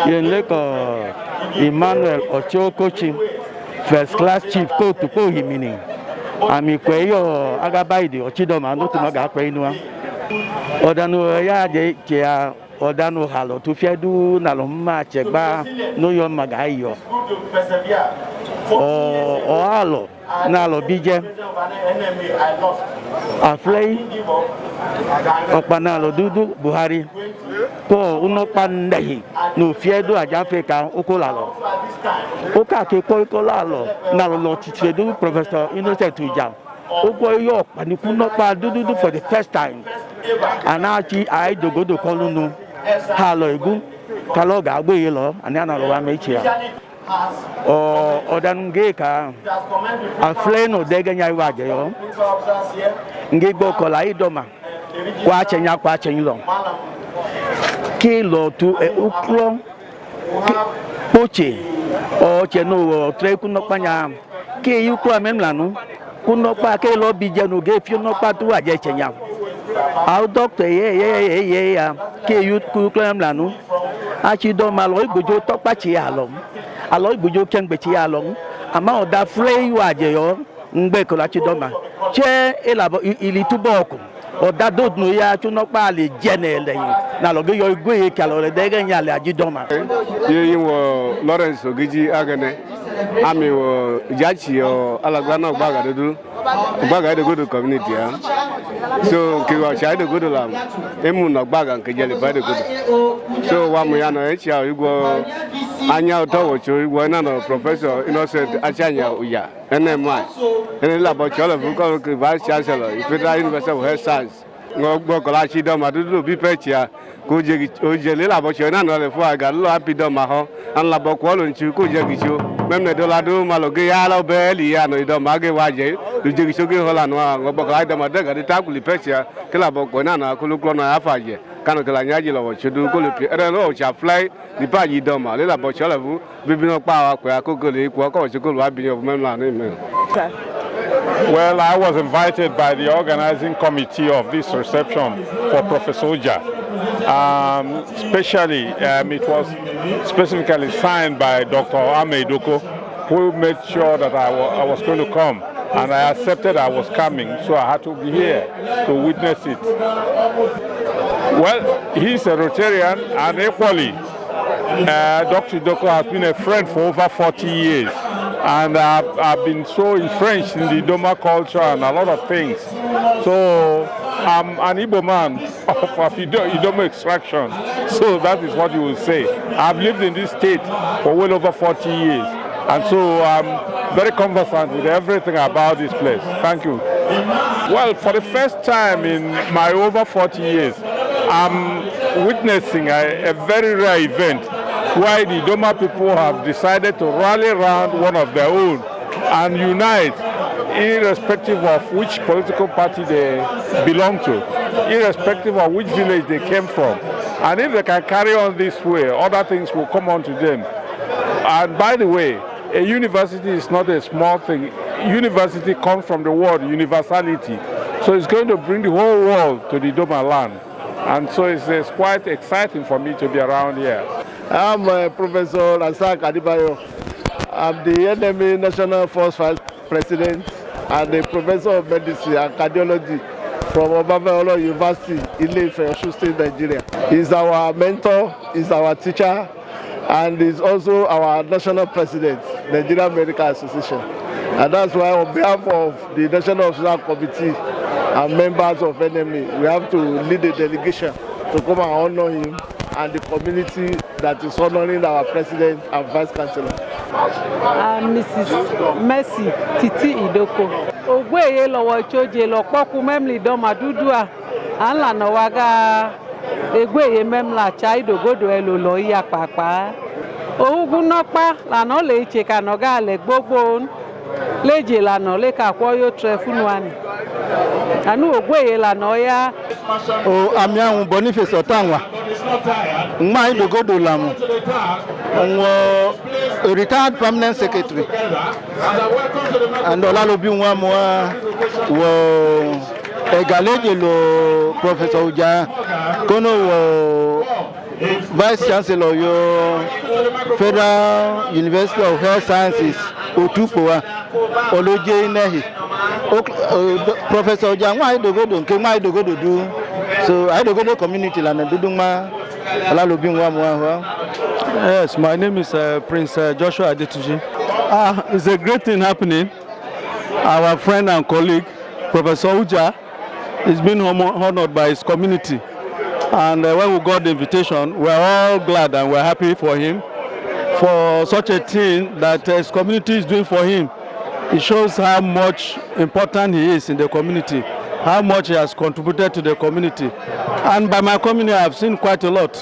Yenleko Emmanuel Ochokochi, first class chief Otukpo himini. Ami kweyo agabaidi Ochidoma no tumaga kwenua. Odanu ya je kia odanu halo tufiedu na lomma chegba no yo magayo. O halo na lo bije. Aflei okpanalo dudu Buhari. Ko unokpa ndehi no fiedu aja Africa okolalo. Oka ke koikolalo na lo titiedu Professor Innocent Ujah. Ogo yo paniku nokpa dudu for the first time. Anachi ai dogodo kolunu halo egu kaloga agboye lo ani ana lo wa mechi ya. Odanunge ka afle no deganya iwaje yo. Nge gbo kola idoma kwa chenya kwa chenyilo. Kilo tu uklo poche o cheno treku nokpa nya ke uklo memlanu kunokpa ke lo bije no ge fi nokpa tu aje chenya. Our doctor yeah ke youth curriculum lanu achi do ma lo igbojo topa chi along alo igbojo kengbe chi along ama oda free yu aje yo ngbe ko la chi do ma che elabo ili tuboku oda do no ya tunokpa le jenele na lo ge yo igwe ke alo le de nya le aji do ma ye wo Lawrence Ogiji agane ami wo jachi yo alagbana gbaga dudu gbaga de good community ya so ki wa cha de good lam emu no gbaga nke jele ba de good so wa mu ya no e cha igwo anya to wo cho igwo na no Professor Innocent achanya Ujah NMI ene labo chola bu ko ki vice chancellor Federal University of Health Science ngogbo ko la chi do ma dudu bi pe chia ko je o je le labo cho na no le fu aga lo api do ma ho an labo ko lo nchi ko je gi cho mem ne do la do ma lo ge ya lo be li ya no do ma ge wa je do je gi cho ge ho la no ngogbo ka do ma de ga ta ku li pe chia ke labo ko na na ko lu ko na afa je kan ke la nya ji lo wo cho du ko le pi e no cha fly di pa ji do ma le labo cho la bu bi bi no pa wa ko ya ko le ko cho ko lo abi yo mem la ni me. Well, I was invited by the organizing committee of this reception for Professor Ujah. It was specifically signed by Dr. Otukpo, who made sure that I was going to come, and I accepted I was coming, so I had to be here to witness it. Well, he's a Rotarian, and equally, Dr. Otukpo has been a friend for over 40 years. And I've been so entrenched in the Idoma culture and a lot of things. So I'm an Igbo man of Idoma extraction. So that is what you will say. I've lived in this state for well over 40 years. And so I'm very conversant with everything about this place. Thank you. Well, for the first time in my over 40 years, I'm witnessing a very rare event why the Idoma people have decided to rally around one of their own and unite, irrespective of which political party they belong to, irrespective of which village they came from. And if they can carry on this way, other things will come on to them. And by the way, a university is not a small thing. University comes from the word universality. So it's going to bring the whole world to the Idoma land. And so it's quite exciting for me to be around here. I'm Professor Asak Adibayo. I'm the NMA National Force Vice President and the Professor of Medicine and Cardiology from Obafemi University, Ile-Ife, Osun State, Nigeria. He's our mentor, he's our teacher, and he's also our National President, Nigerian Medical Association. And that's why on behalf of the National Official Committee and members of NMA, we have to lead a delegation to come and honor him and the community that is honoring our President and Vice Chancellor. Mrs. Mercy Titi Idoko. Ogweye lowo choje lo poku memli Idoma dudua. Anla no waga egweye memla cha idogodo elo lo iya papa. Ogun nopa lana le cheka no ga le gbogbo leje lana le ka kwo yo trefunu ani. Anu ogweye lana ya O amian Boniface Otanwa. Nma idogodo lamu. Nwo retired permanent secretary. And olalobi nwa mo wo egaleje lo Professor Ujah kono wo Vice Chancellor your Federal University of Health Sciences Otukpo Oloje Inehi. Professor Ujah, why do go do? Why do go do? So I do go to community and do ma. Yes, my name is Prince Joshua Adetuji. It's a great thing happening. Our friend and colleague, Professor Ujah, is being honored by his community. And when we got the invitation, we are all glad and we're happy for him for such a thing that his community is doing for him. It shows how much important he is in the community, how much he has contributed to the community. And by my community, I've seen quite a lot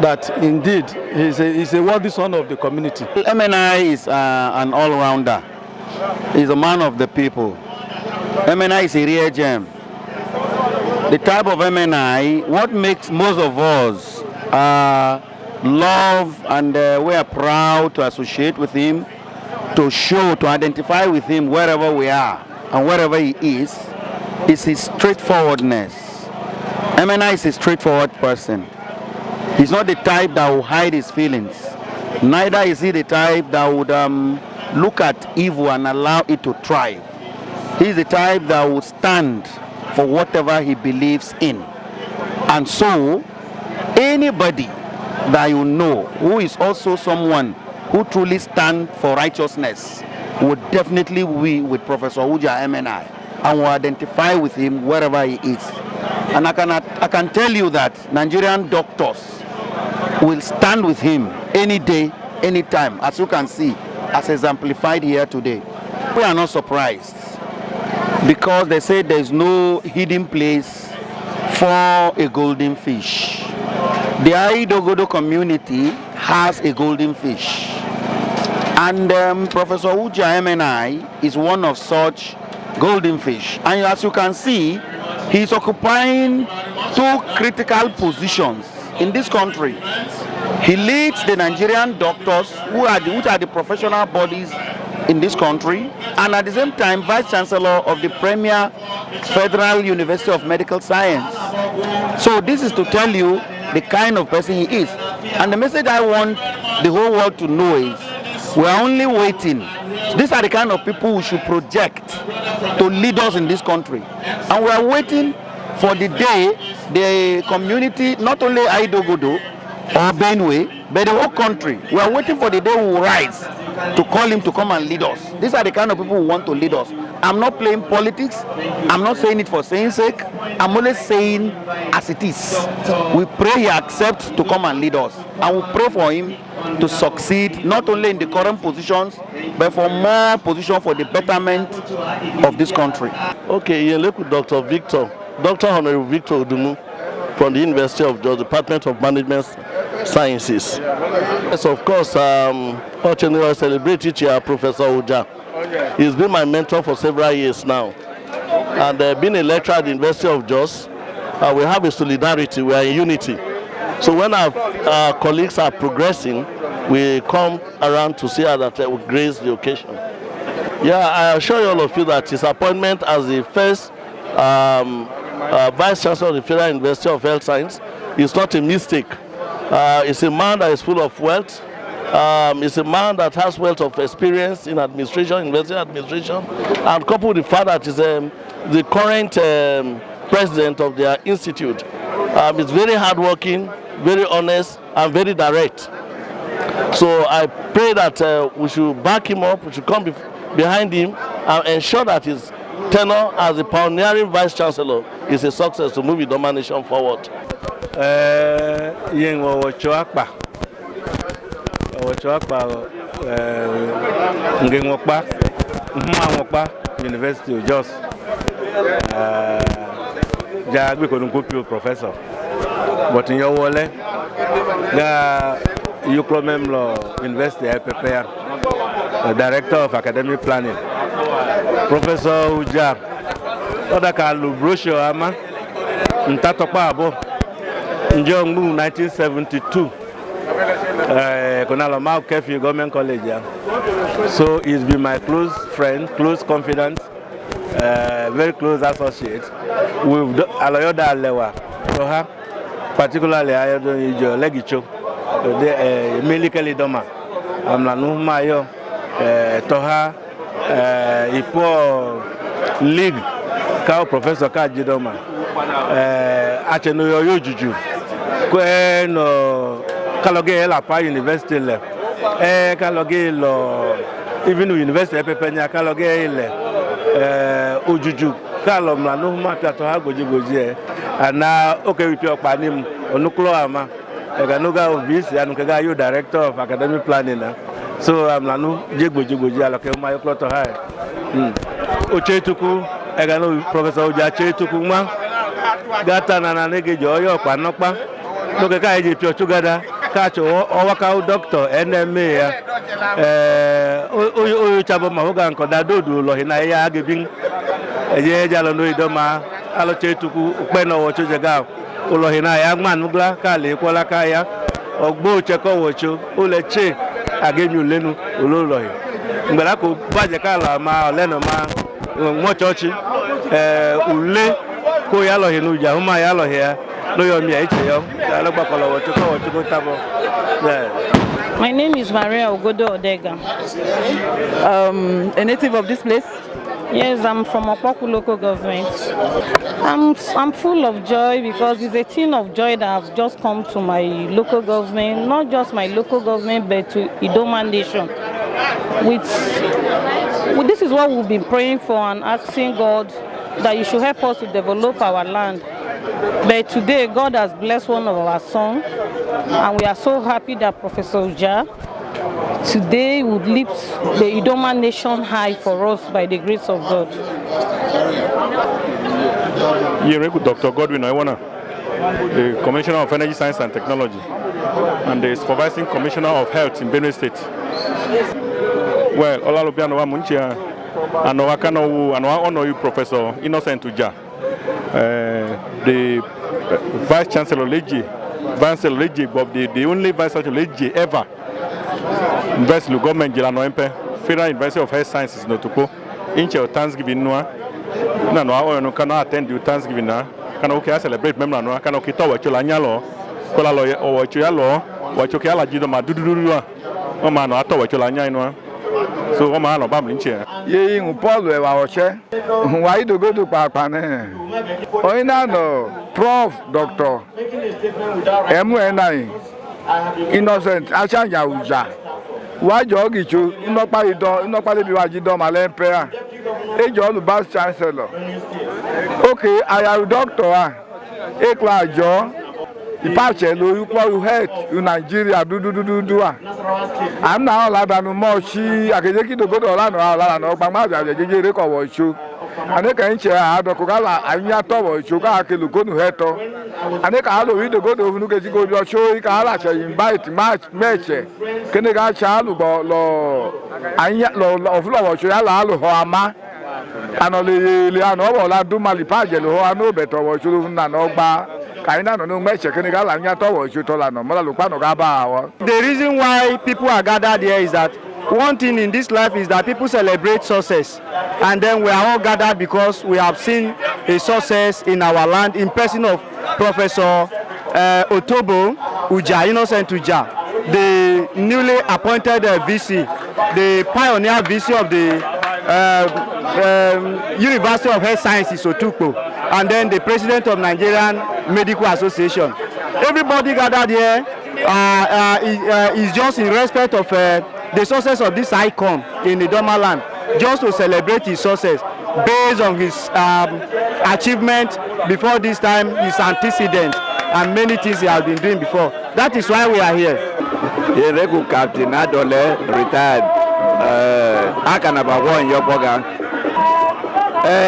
that indeed he's a worthy son of the community. MNI is an all-rounder. He's a man of the people. MNI is a real gem. The type of MNI, what makes most of us love and we are proud to associate with him, to show, to identify with him wherever we are and wherever he is his straightforwardness. MNI is a straightforward person. He's not the type that will hide his feelings. Neither is he the type that would look at evil and allow it to thrive. He's the type that will stand for whatever he believes in. And so, anybody that you know who is also someone who truly stands for righteousness would definitely be with Professor Ujah MNI and will identify with him wherever he is. And I can tell you that Nigerian doctors will stand with him any day, any time, as you can see, as exemplified here today. We are not surprised because they say there is no hidden place for a golden fish. The Aidogodo community has a golden fish. And Professor Ujah MNI is one of such golden fish. And as you can see, he is occupying two critical positions in this country. He leads the Nigerian doctors, which are the professional bodies in this country, and at the same time, Vice Chancellor of the Premier Federal University of Medical Science. So this is to tell you the kind of person he is. And the message I want the whole world to know is, we are only waiting. These are the kind of people we should project to lead us in this country. And we are waiting for the day the community, not only Aidogodo or Benue, but the whole country, we are waiting for the day we will rise to call him to come and lead us. These are the kind of people who want to lead us. I'm not playing politics. I'm not saying it for saying sake. I'm only saying as it is. We pray he accepts to come and lead us. And we pray for him to succeed, not only in the current positions, but for more positions for the betterment of this country. Okay, you look with Dr. Honorable Victor Udumu from the University of Georgia, Department of Management Sciences. Yes, of course, I celebrate each year Professor Ujah. He's been my mentor for several years now. And being a lecturer at the University of Jos, we have a solidarity, we are in unity. So when our colleagues are progressing, we come around to see how that we grace the occasion. Yeah, I assure all of you that his appointment as the first Vice Chancellor of the Federal University of Health Science is not a mistake. He's a man that is full of wealth. He's a man that has wealth of experience in administration, university administration, and coupled with the fact that he's the current president of their institute. He's very hardworking, very honest, and very direct. So I pray that we should back him up, we should come behind him and ensure that his tenure as the pioneering Vice Chancellor is a success to move the domination forward. University of Jos. Jagbe Konunkopi professor. But in your wallet, you University prepare Director of Academic Planning. Professor Ujah. Odaka Lubrosho Ama. Ntatokpa Abo. Njongbu 1972. Konalo Mau Kefi Government College. So he's been my close friend, close confidant, very close associate with Aloyoda Alewa. particularly I do Ujah legicho the medically doma amla no mayo toha ipo league ka professor ka jidoma acheno yo juju kwe no kaloge la pa university le kaloge lo even university pepenya kaloge le ojuju kalom la no mata to ha goji ana okay we pure panim onuklo ama eganoga obis anukaga you director of academic planning so am la no jegboji aloke ma yo to ha ochetuku egano professor Ujah chetuku ma gata na nege joyo panokpa loke ka eje pure together ka cho owaka doctor NMA ya oyo chabo ma hoga nkoda dodu lo hina ya agebin eje jalo no idoma alo chetuku pe no wo chojega ulo hina ya gman mugla ka le kola ka ya ogbo cheko wocho o le che agemi lenu ololo yi ngbara ko baje ka la ma leno ma mo church ule ko ya lo hinu ja huma ya lo here no yo mi eche yo alo gba kolo wocho ko tabo. My name is Maria Ogodo Odega. A native of this place? Yes, I'm from Otukpo local government. I'm full of joy because it's a thing of joy that have just come to my local government, not just my local government, but to Idoma Nation. This is what we've been praying for and asking God that you should help us to develop our land. But today, God has blessed one of our sons, and we are so happy that Professor Ujah today would lift the Idoma Nation high for us by the grace of God. Dr. Godwin Iwana, the Commissioner of Energy, Science and Technology, and the Supervising Commissioner of Health in Benue State. Well, Olalubiano wa Munchia, and Wakano, and honor you, Professor Innocent Ujah, the Vice Chancellor Leji, the only Vice Chancellor Leji ever. University government Jilano Empe, Federal University of Health Sciences in Otukpo, inch of Thanksgiving no cannot attend the Thanksgiving na can okay celebrate memra can okay to wachola nyalo kola lo o wachoya lo wachoke ala jido ma dududu o ma no ato wachola nya no so o ma no bam nche ye yin Paul we wa oche wa idogodo papa ne oina no Prof Dr. MNI Innocent Achanja Ujah Wajo Gichu, nobody be Wajido Malempea, Ejo Vice Chancellor. Okay, I am doctor. Ekla Jo, Ipache, you call head in Nigeria, do. I'm now allowed to more she, I can take it to go to Orlando, Bamaja, the JJ record you. And they can share Adokala, and Yato, Sugar, go to Heto. And they can read the go to Nuka show, you can invite Meche. Can they got child law of law, Shuyala, Hoama, and only Liano, La Dumali Pagel, who are no better, or Shuluna, Kaina, no Meche, can they got Lanyato, Shutolano, Molapano Gaba. The reason why people are gathered here is that one thing in this life is that people celebrate success, and then we are all gathered because we have seen a success in our land in person of Professor Otukpo Ujah, Innocent Ujah, the newly appointed VC, the pioneer VC of the University of Health Sciences Otukpo, and then the president of Nigerian Medical Association. Everybody gathered here is just in respect of the success of this icon in the Idoma land, just to celebrate his success based on his achievement before this time, his antecedents, and many things he has been doing before. That is why we are here. Yereku Captain Adole retired. Akanaba one Yokoga.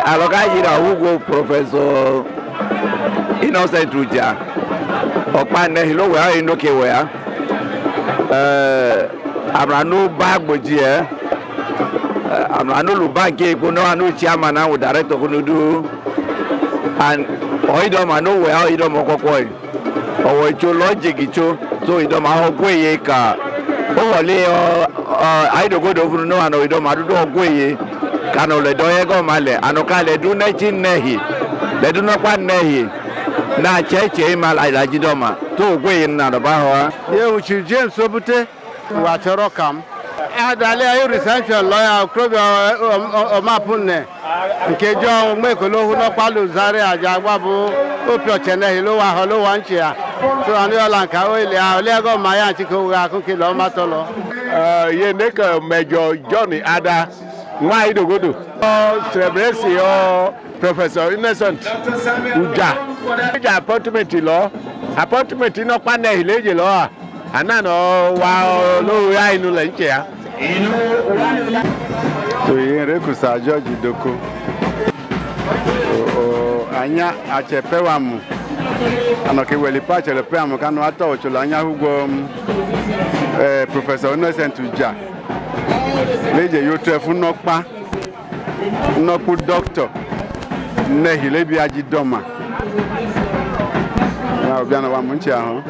Aloga Yira Hugo Professor Innocent Ujah. Okpane Hilo where in Okewea. Amrano Bagboji. Amrano Lubaki, Kuno, chairman, and director Kunudu. And Oidoma no where Idomokoi. Or logic, so Idoma Gweka. Oh, Leo, I don't go over no and Idoma do Gwe. Cano le doego male, Anokale do 19 nehi. They do not want nehi. na cheche ma la jidoma to gwe na da ba ho ye uchi James Obute wa choro kam adale ayo researcher lawyer krobi o mapunne nke jo mekolo hu no palu zare aja gbabu opio chene lo wa ho lo wa nchia so ani ola nka o ile a ole go ma ya chiko wa kun ki lo ma to lo ye ne ka Major Johnny Ada nwa idogodo celebrate o Professor Innocent Ujah appointment no pa na ileje lo ana no wa lo ya inu le nche ya to yere kusa George Doko anya achepewamu anoke weli pa chepewamu kanu ato cholo anya hugo Professor Innocent Ujah leje yotefu nokpa nokpu doctor nehile bi ajidoma na obiana wa munchi ahụ